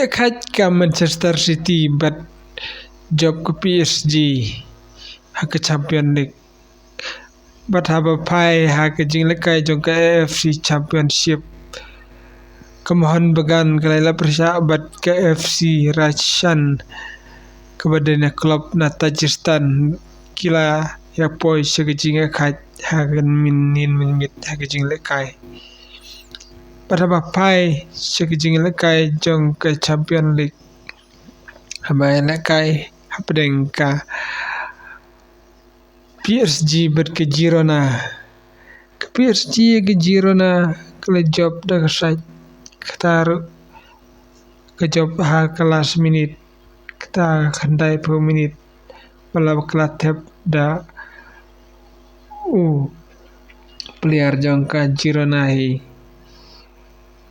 khat ka Manchester City bat job ke PSG ha ke Champion League bat haba pai ha ke jing lekai jong ke AFC Championship kemohon began kalai persahabat ke FC Rajshan kepadanya klub na Tajikistan kila ya poi segejing khat ha kan minin minit ha ke jing lekai pada bapai segejing lekai jong ke Champion League haba lekai hapdeng ka PSG bat ke Girona ke PSG ke Girona kala job dah sai kataru ke job ha kelas minit kata khandai per minit bala kelatep da player jong ka Girona hi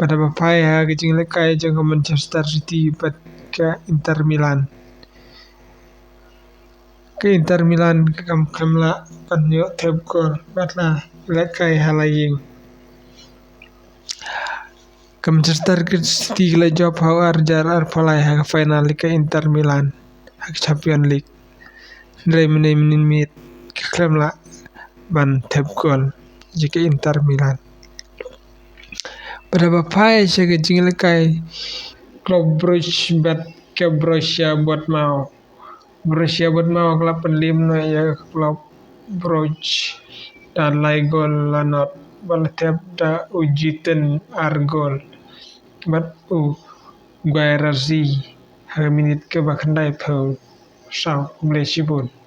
pada bapai ha ke jing lekai jong ke Manchester City bat ke Inter Milan ke Inter Milan ke kamla panyo tep gol batla lekai halaying ke Manchester City la job ha arjar ar palai ha final ke Inter Milan ha Champion League ndai minit ke kamla ban tep gol jika Inter Milan pada bapai ke jing lekai klub Bruges bat ke Borussia Dortmund klub penlim no ya klub Bruges dan lai gol lanot bal tep da ujiten argol bat Guirassy ha minit ke bakandai per sau Blesibun